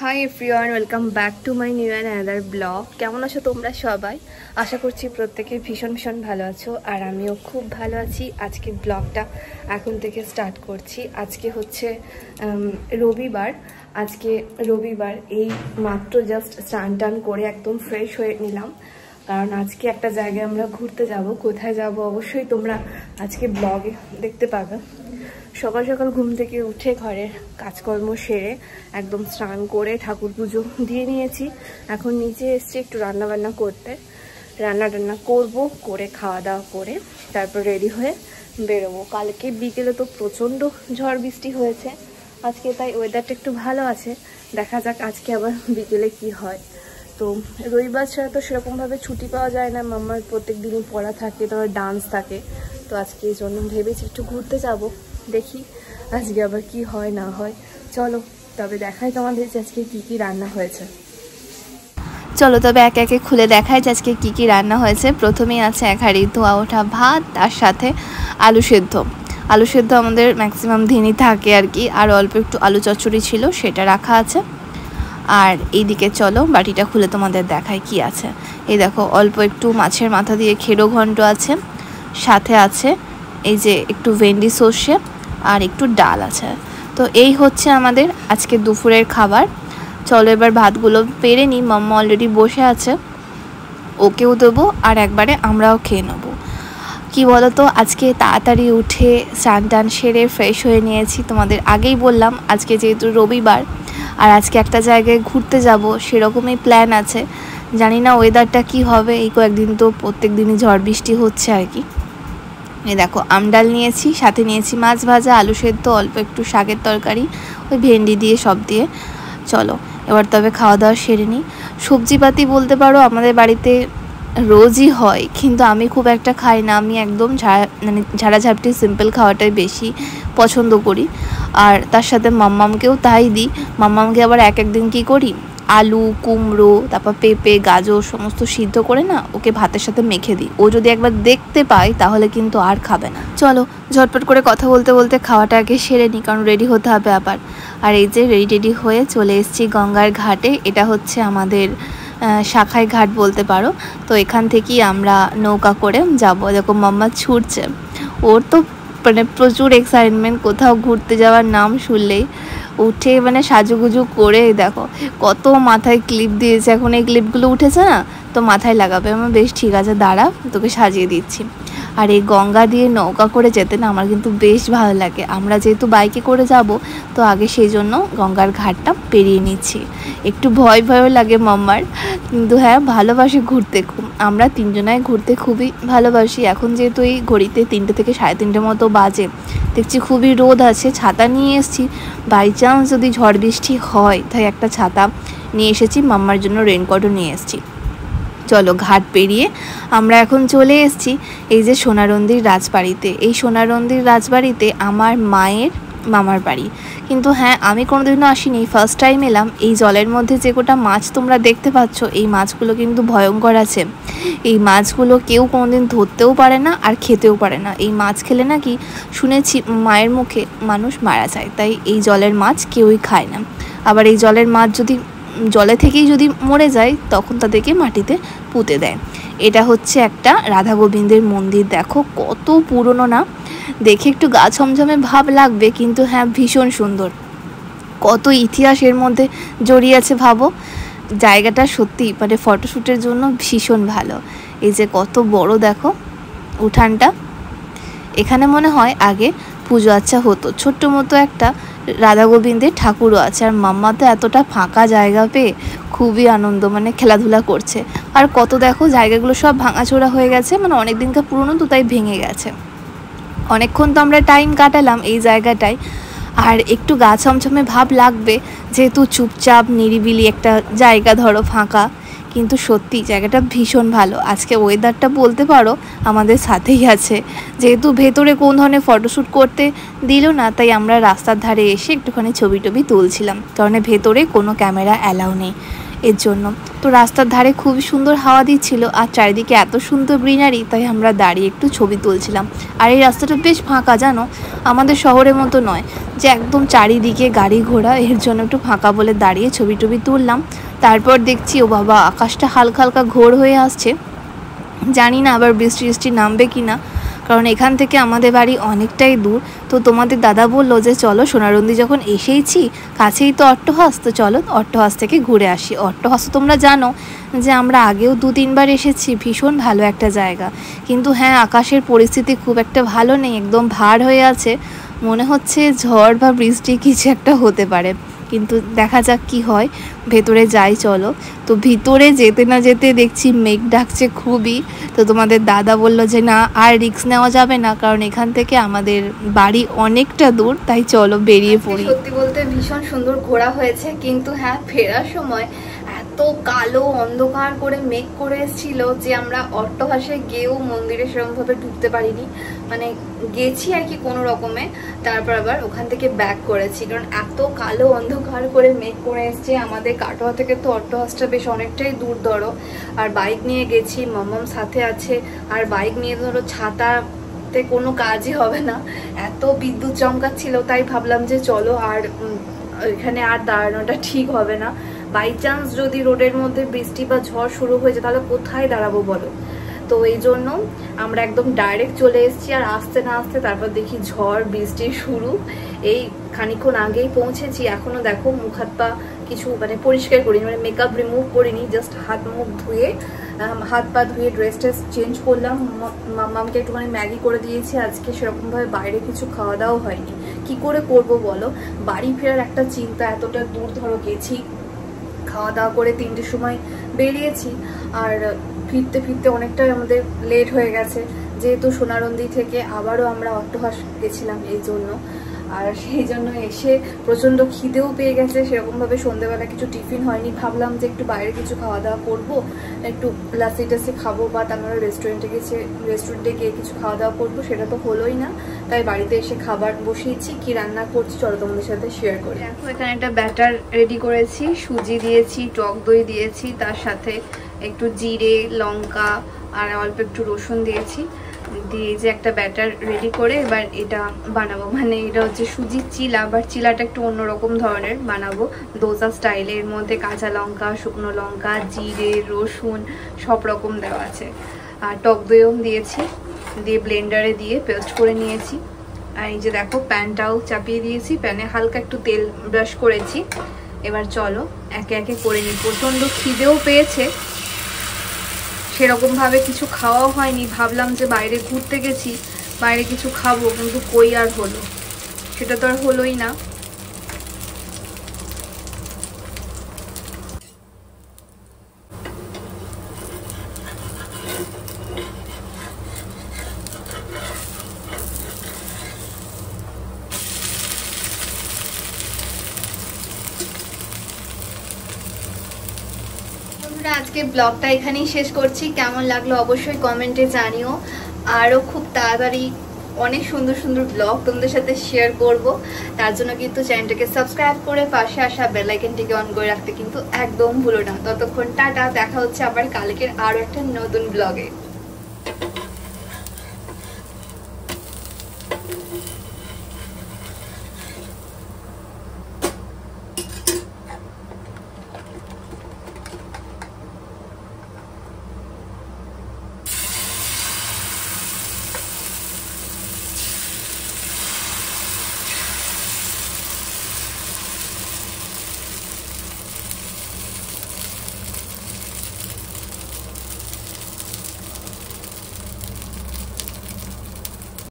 Hi everyone, welcome back to my new and another blog. কেমন আছো তোমরা সবাই? আশা করছি প্রত্যেকে ভীষণ ভালো আছো, আর আমিও খুব ভালো আছি। আজকে ব্লগটা এখন থেকে স্টার্ট করছি। আজকে হচ্ছে রবিবার। আজকে রবিবার, এই মাত্র জাস্ট স্নান টান করে একদম ফ্রেশ হয়ে নিলাম, কারণ আজকে একটা জায়গায় আমরা ঘুরতে যাব। কোথায় যাব অবশ্যই তোমরা আজকে ব্লগে দেখতে পাবে। সকাল সকাল ঘুম থেকে উঠে ঘরের কাজকর্ম সেরে একদম স্নান করে ঠাকুর পুজো দিয়ে নিয়েছি। এখন নিচে এসছি একটু রান্নাবান্না করতে। রান্না করবো, করে খাওয়া দাওয়া করে তারপর রেডি হয়ে বেরোবো। কালকে বিকেলে তো প্রচণ্ড ঝড় বৃষ্টি হয়েছে, আজকে তাই ওয়েদারটা একটু ভালো আছে। দেখা যাক আজকে আবার বিকেলে কি হয়। তো রবিবার ছাড়া তো সেরকমভাবে ছুটি পাওয়া যায় না, মাম্মার প্রত্যেক দিনই পড়া থাকে, তারপর ডান্স থাকে। তো আজকে এই জন্য ভেবেছি একটু ঘুরতে যাব। দেখি আজকে আবার কি হয় না হয়। চলো তবে দেখাই তোমাদের আজকে কি কি রান্না হয়েছে। চলো তবে একে একে খুলে দেখাই যে আজকে কী কী রান্না হয়েছে। প্রথমেই আছে এক হাঁড়ি ধোয়া ওঠা ভাত, তার সাথে আলু সেদ্ধ। আলু সেদ্ধ আমাদের ম্যাক্সিমাম দিনই থাকে আর কি, আর অল্প একটু আলু চচ্চড়ি ছিল, সেটা রাখা আছে। আর এইদিকে চলো বাটিটা খুলে তোমাদের দেখাই কি আছে। এই দেখো, অল্প একটু মাছের মাথা দিয়ে খেরো ঘন্ট আছে, সাথে আছে এই যে একটু ভেন্ডি সর্ষে, আর একটু ডাল আছে। তো এই হচ্ছে আমাদের আজকে দুপুরের খাবার। চলো এবার ভাতগুলো পেরে নিই। মাম্মা অলরেডি বসে আছে, ওকেও দেবো আর একবারে আমরাও খেয়ে নেবো। কি বলো তো, আজকে তাড়াতাড়ি উঠে স্নান টান সেরে ফ্রেশ হয়ে নিয়েছি। তোমাদের আগেই বললাম আজকে যেহেতু রবিবার, আর আজকে একটা জায়গায় ঘুরতে যাব, সেরকমই প্ল্যান আছে। জানি না ওয়েদারটা কি হবে। এই কয়েকদিন তো প্রত্যেক দিনই ঝড় বৃষ্টি হচ্ছে আর কি। এই দেখো, আমডাল নিয়েছি, সাথে নিয়েছি মাছ ভাজা, আলু সেদ্ধ, অল্প একটু শাকের তরকারি, ওই ভেন্ডি দিয়ে সব দিয়ে। চলো এবার তবে খাওয়া দাওয়া সেরে নিই। সবজিপাতি বলতে পারো আমাদের বাড়িতে রোজই হয়, কিন্তু আমি খুব একটা খাই না। আমি একদম ঝাড়াঝাপটি সিম্পল খাওয়াটাই বেশি পছন্দ করি, আর তার সাথে মাম্মামকেও তাই দিই। মাম্মামকে আবার এক একদিন কী করি, আলু, কুমড়ো, তারপর পেঁপে, গাজর সমস্ত সিদ্ধ করে না ওকে ভাতের সাথে মেখে দিই। ও যদি একবার দেখতে পায় তাহলে কিন্তু আর খাবে না। চলো ঝটপট করে কথা বলতে বলতে খাওয়াটা আগে সেরে নিই, কারণ রেডি হতে হবে আবার। আর এই যে রেডি হয়ে চলে এসেছি গঙ্গার ঘাটে। এটা হচ্ছে আমাদের শাখায় ঘাট বলতে পারো। তো এখান থেকেই আমরা নৌকা করে যাবো। দেখো মাম্মা ছুটছে, ওর তো মানে প্রচুর এক্সাইটমেন্ট কোথাও ঘুরতে যাওয়ার নাম শুনলেই। উঠে মানে সাজুগুজু করে দেখো কত মাথায় ক্লিপ দিয়েছে। এখন এই ক্লিপগুলো উঠেছে না, তো মাথায় লাগাবে। আমার বেশ ঠিক আছে, দাঁড়া তোকে সাজিয়ে দিচ্ছি। আর এই গঙ্গা দিয়ে নৌকা করে যেতে না আমার কিন্তু বেশ ভালো লাগে। আমরা যেহেতু বাইকে করে যাব, তো আগে সেই জন্য গঙ্গার ঘাটটা পেরিয়ে নিচ্ছি। একটু ভয়ও লাগে মাম্মার, কিন্তু হ্যাঁ ভালোবাসি ঘুরতে খুব। আমরা তিনজনায় ঘুরতে খুবই ভালোবাসি। এখন যেহেতু এই ঘড়িতে 3টে থেকে 3:30 মতো বাজে, দেখছি খুবই রোদ আছে, ছাতা নিয়ে এসেছি। বাই চান্স যদি ঝড় বৃষ্টি হয়, তাই একটা ছাতা নিয়ে এসেছি, মাম্মার জন্য রেনকোটও নিয়ে এসেছি। চলো ঘাট পেরিয়ে আমরা এখন চলে এসেছি এই যে সোনারন্দির রাজবাড়িতে। এই সোনারন্দির রাজবাড়িতে আমার মায়ের মামার বাড়ি। কিন্তু হ্যাঁ, আমি কোনোদিনও আসিনি, ফার্স্ট টাইম এলাম। এই জলের মধ্যে যে গোটা মাছ তোমরা দেখতে পাচ্ছ, এই মাছগুলো কিন্তু ভয়ঙ্কর আছে। এই মাছগুলো কেউ কোনোদিন ধরতেও পারে না আর খেতেও পারে না। এই মাছ খেলে নাকি শুনেছি মায়ের মুখে মানুষ মারা যায়, তাই এই জলের মাছ কেউই খায় না। আবার এই জলের মাছ যদি জলে থেকেই যদি মরে যায়, তখন তাদেরকে মাটিতে পুঁতে দেয়। এটা হচ্ছে একটা রাধা গোবিন্দের মন্দির। দেখো কত পুরনো না, দেখে একটু গা ছমছমে ভাব লাগবে, কিন্তু হ্যাঁ ভীষণ সুন্দর। কত ইতিহাস এর মধ্যে জড়িয়ে আছে ভাবো। জায়গাটা সত্যি মানে ফটোশ্যুটের জন্য ভীষণ ভালো। এই যে কত বড় দেখো উঠানটা। এখানে মনে হয় আগে পুজো আচ্ছা হতো। ছোট্ট মতো একটা রাধা গোবিন্দের ঠাকুরও আছে। আর মাম্মা তো এতটা ফাঁকা জায়গা পেয়ে খুবই আনন্দ, মানে খেলাধুলা করছে। আর কত দেখো জায়গাগুলো সব ভাঙাচোরা হয়ে গেছে, মানে অনেক দিনকার পুরনো তো, তাই ভেঙে গেছে। অনেকক্ষণ তো আমরা টাইম কাটালাম এই জায়গাটায়, আর একটু গা ছমছমে ভাব লাগবে যেহেতু চুপচাপ নিরিবিলি একটা জায়গা, ধরো ফাঁকা, কিন্তু সত্যি জায়গাটা ভীষণ ভালো। আজকে ওয়েদারটা বলতে পারো আমাদের সাথেই আছে। যেহেতু ভেতরে কোন ধরনের ফটোশ্যুট করতে দিল না, তাই আমরা রাস্তার ধারে এসে একটুখানি ছবি টবি তুলছিলাম, কারণ ভেতরে কোনো ক্যামেরা অ্যালাউ নেই। এর জন্য। তো রাস্তার ধারে খুবই সুন্দর হাওয়া দিচ্ছিল আর চারিদিকে এত সুন্দর গ্রিনারি, তাই আমরা দাঁড়িয়ে একটু ছবি তুলছিলাম। আর এই রাস্তাটা বেশ ফাঁকা, জানো, আমাদের শহরের মতো নয় যে একদম চারিদিকে গাড়ি ঘোড়া, এর জন্য একটু ফাঁকা বলে দাঁড়িয়ে ছবি টবি তুললাম। তারপর দেখছি ও বাবা, আকাশটা হালকা হালকা ঘোর হয়ে আসছে, জানি না আবার বৃষ্টি বৃষ্টি নামবে কি না, কারণ এখান থেকে আমাদের বাড়ি অনেকটাই দূর। তো তোমাদের দাদা বললো যে চলো সোনারন্দি যখন এসেইছি, কাছেই তো অট্টহাস, তো চলো অট্টহাস থেকে ঘুরে আসি। অট্টহাস তো তোমরা জানো যে আমরা আগেও 2-3 বার এসেছি, ভীষণ ভালো একটা জায়গা। কিন্তু হ্যাঁ, আকাশের পরিস্থিতি খুব একটা ভালো নেই, একদম ভার হয়ে আছে, মনে হচ্ছে ঝড় বা বৃষ্টি কিছু একটা হতে পারে, কিন্তু দেখা যাক কি হয়। ভেতরে যাই চলো। তো ভিতরে যেতে না যেতে দেখছি মেঘ ডাকছে খুবই। তো তোমাদের দাদা বললো যে না, আর রিস্ক নেওয়া যাবে না, কারণ এখান থেকে আমাদের বাড়ি অনেকটা দূর, তাই চলো বেরিয়ে পড়ি। সত্যি বলতে ভীষণ সুন্দর ঘোরা হয়েছে, কিন্তু হ্যাঁ, ফেরার সময় এত কালো অন্ধকার করে মেঘ করে এসেছিল যে আমরা অট্টহাসে গিয়েও মন্দিরে সেরকমভাবে ঢুকতে পারিনি, মানে গেছি আর কি কোনো রকমে, তারপর আবার ওখান থেকে ব্যাক করেছি, কারণ এত কালো অন্ধকার করে মেঘ করে এসছে। আমাদের কাটোয়া থেকে তো অট্টহাসটা বেশ অনেকটাই দূর ধরো, আর বাইক নিয়ে গেছি, মামাম সাথে আছে, আর বাইক নিয়ে ধরো ছাতাতে কোনো কাজই হবে না, এত বিদ্যুৎ চমকাচ্ছিল, তাই ভাবলাম যে চলো, আর এখানে আর দাঁড়ানোটা ঠিক হবে না, বাই চান্স যদি রোডের মধ্যে বৃষ্টি বা ঝড় শুরু হয়ে যায় তাহলে কোথায় দাঁড়াবো বলো। তো এই জন্য আমরা একদম ডাইরেক্ট চলে এসেছি, আর আসতে না আসতে তারপর দেখি ঝড় বৃষ্টি শুরু। এই খানিক্ষণ আগেই পৌঁছেছি, এখনো দেখো মুখ হাত পা কিছু মানে পরিষ্কার করিনি, মানে মেকআপ রিমুভ করিনি, জাস্ট হাত মুখ ধুয়ে হাত পা ধুয়ে ড্রেস ট্রেস চেঞ্জ করলাম। মাম্মামকে একটুখানি ম্যাগি করে দিয়েছি, আজকে সেরকমভাবে বাইরে কিছু খাওয়া দাওয়া হয়নি, কি করে করব বলো। বাড়ি ফেরার একটা চিন্তা, এতটা দূর ধরো গেছি, খাওয়া দাওয়া করে 3টের সময় বেরিয়েছি, আর ফিরতে ফিরতে অনেকটাই আমাদের লেট হয়ে গেছে, যেহেতু সোনারন্দি থেকে আবারও আমরা অট্টহাস গেছিলাম এই জন্য। আর সেই জন্য এসে প্রচণ্ড খিদেও পেয়ে গেছে, সেরকমভাবে সন্ধ্যেবেলা কিছু টিফিন হয়নি, ভাবলাম যে একটু বাইরে কিছু খাওয়া দাওয়া করবো, একটু লাসি টাসি খাবো, বা তারপরে রেস্টুরেন্টে গিয়ে কিছু খাওয়া দাওয়া করবো, সেটা তো হলোই না, তাই বাড়িতে এসে খাবার বসিয়েছি। কি রান্না করছি চলো তোমাদের সাথে শেয়ার করি। দেখো এখানে একটা ব্যাটার রেডি করেছি, সুজি দিয়েছি, টক দই দিয়েছি, তার সাথে একটু জিরে লঙ্কা আর অল্প একটু রসুন দিয়েছি, দিয়ে যে একটা ব্যাটার রেডি করে এবার এটা বানাবো। মানে এটা হচ্ছে সুজির চিলা, বাট চিলাটা একটু অন্যরকম ধরনের বানাবো, দোসা স্টাইলে। এর মধ্যে কাঁচা লঙ্কা, শুকনো লঙ্কা, জিরে, রসুন সব রকম দেওয়া আছে, আর টক দইও দিয়েছি, দিয়ে ব্লেন্ডারে দিয়ে পেস্ট করে নিয়েছি। আর এই যে দেখো প্যানটাও চাপিয়ে দিয়েছি, প্যানে হালকা একটু তেল ব্রাশ করেছি। এবার চলো একে একে করে নিই। প্রচণ্ড খিদেও পেয়েছে, সেরকমভাবে কিছু খাওয়াও হয়নি, ভাবলাম যে বাইরে ঘুরতে গেছি, বাইরে কিছু খাবো, কিন্তু কই আর হলো, সেটা তো আর হলোই না। আজকে ব্লগটা এখানেই শেষ করছি, কেমন লাগলো অবশ্যই কমেন্টে জানিও। আরও খুব তাড়াতাড়ি অনেক সুন্দর সুন্দর ব্লগ তোমাদের সাথে শেয়ার করব, তার জন্য কিন্তু চ্যানেলটাকে সাবস্ক্রাইব করে পাশে আসা বেল আইকনটিকে অন করে রাখতে কিন্তু একদম ভুলো না। ততক্ষণ টাটা, দেখা হচ্ছে আবার কালকের আরও একটা নতুন ব্লগে।